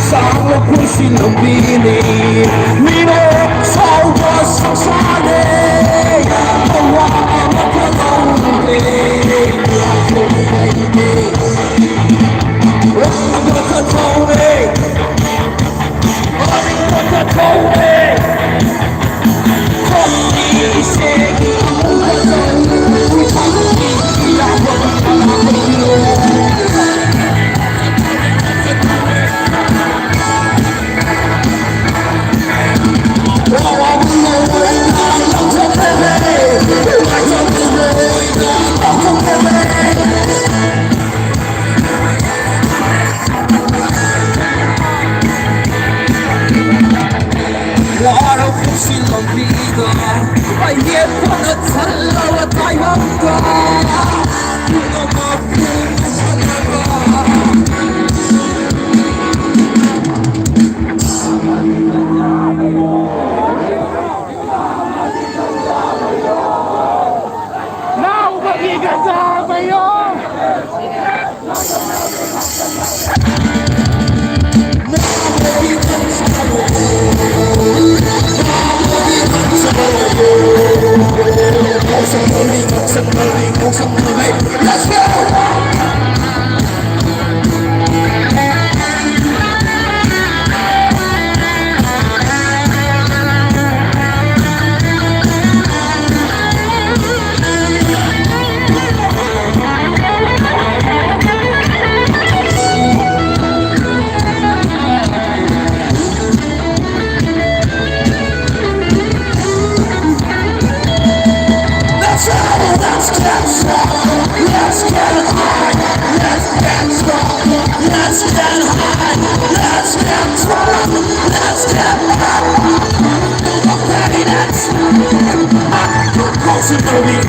싸움을 부시는 비니 미로 서울 상상해 너와 내가 나오는데 I'm gonna control it I'm gonna control it 거기 세기 우리 방식이 와로 부신 놈비가 예뻐는 살라와 다이왕가 너무 Let's go! Thank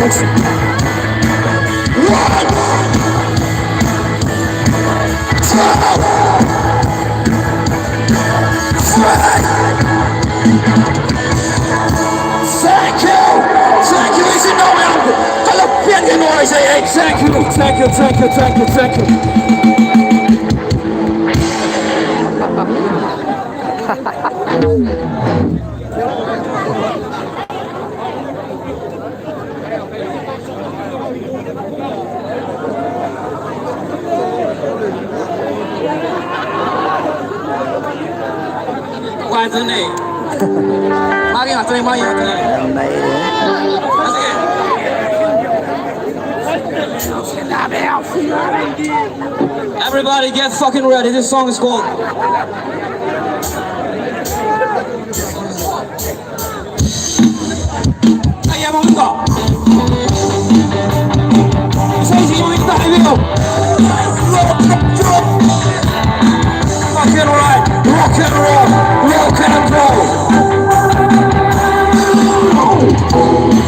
Everybody get fucking ready, this song is called Aia Mongo Sei muito tardio Rock and roll, rock and roll, rock and roll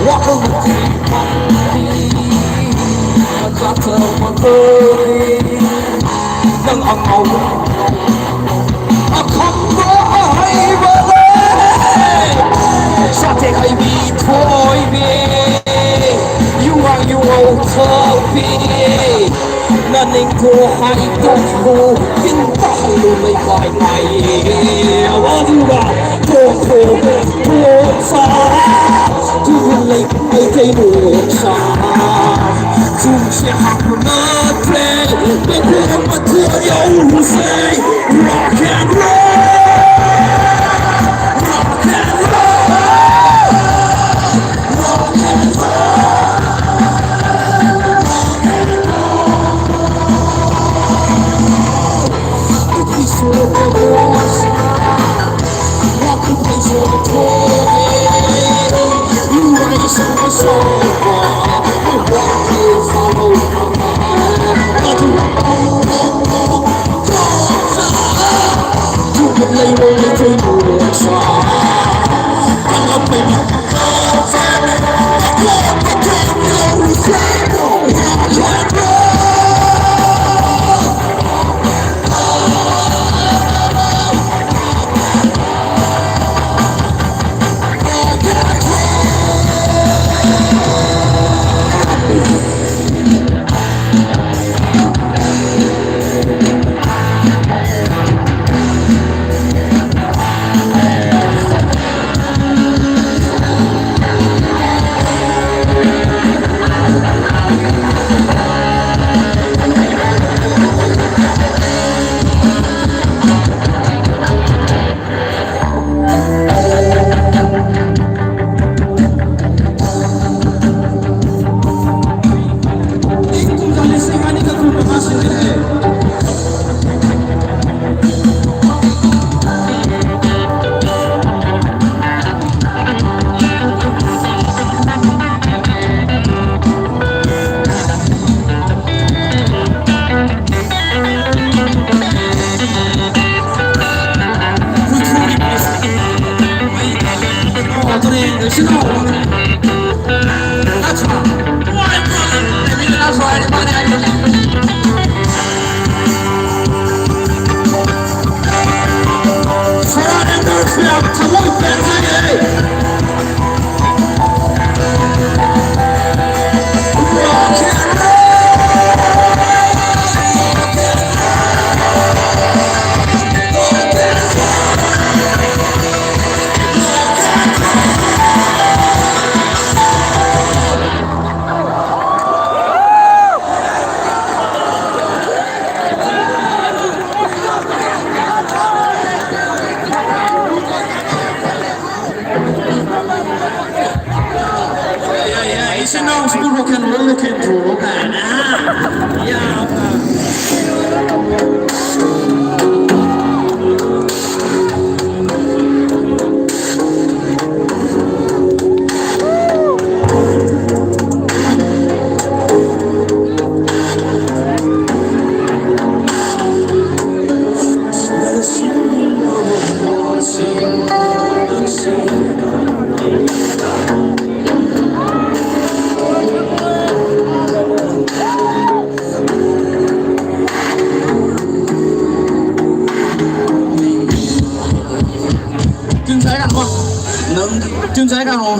Rock and roll Hãy subscribe cho kênh Ghiền Mì Gõ để không bỏ Rock and roll 是弄什么 rock and roll rock and roll กันนะยาวค่ะ俊仔กัน哦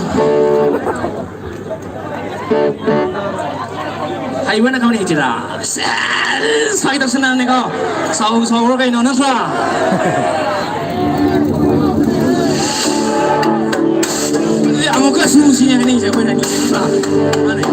하이원에 가면 있지라 사이다 쓰는 내가 사우로 가 있는 사 아무가 스무시냐 그냥 이제 그냥 이제 안에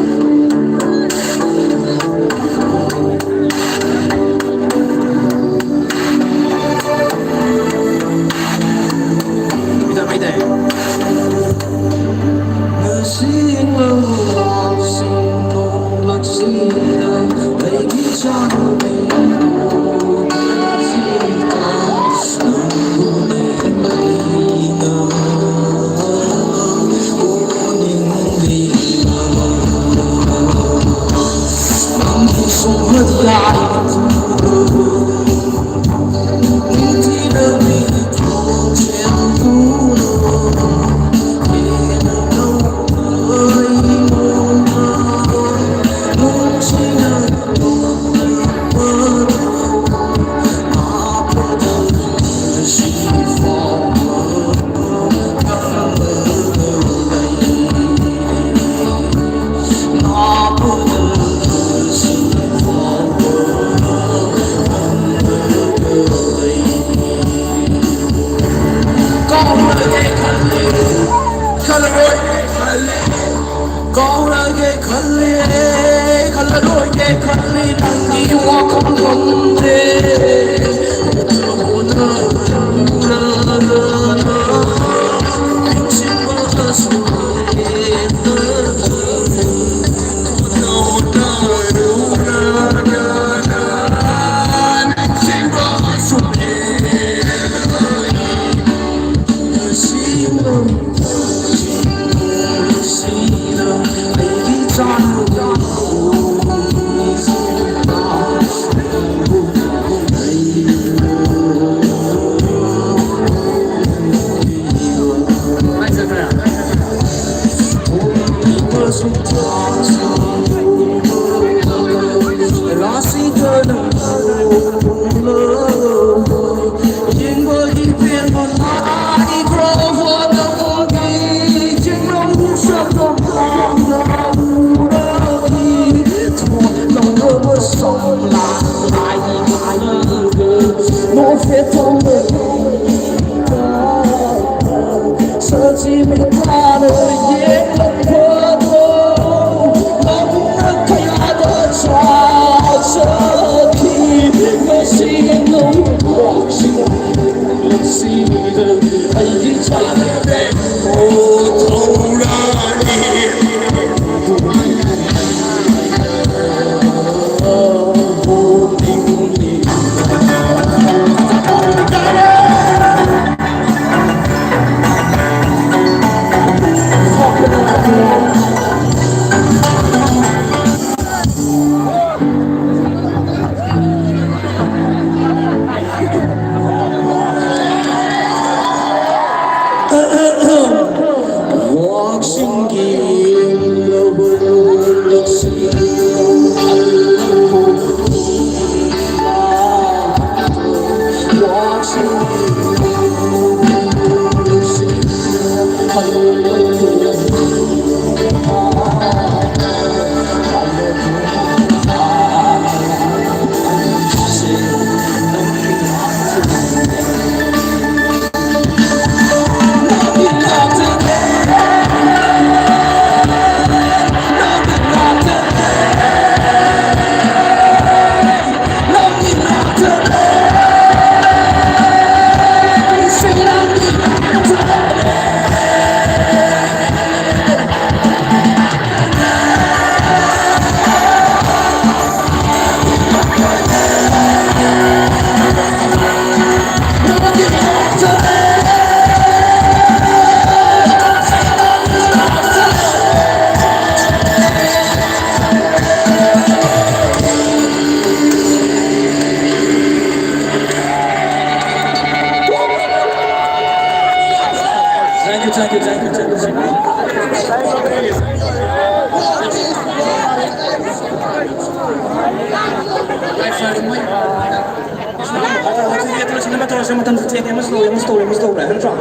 Searching me down again, 我这些都是他妈都是什么？他们这些什么 story，很爽。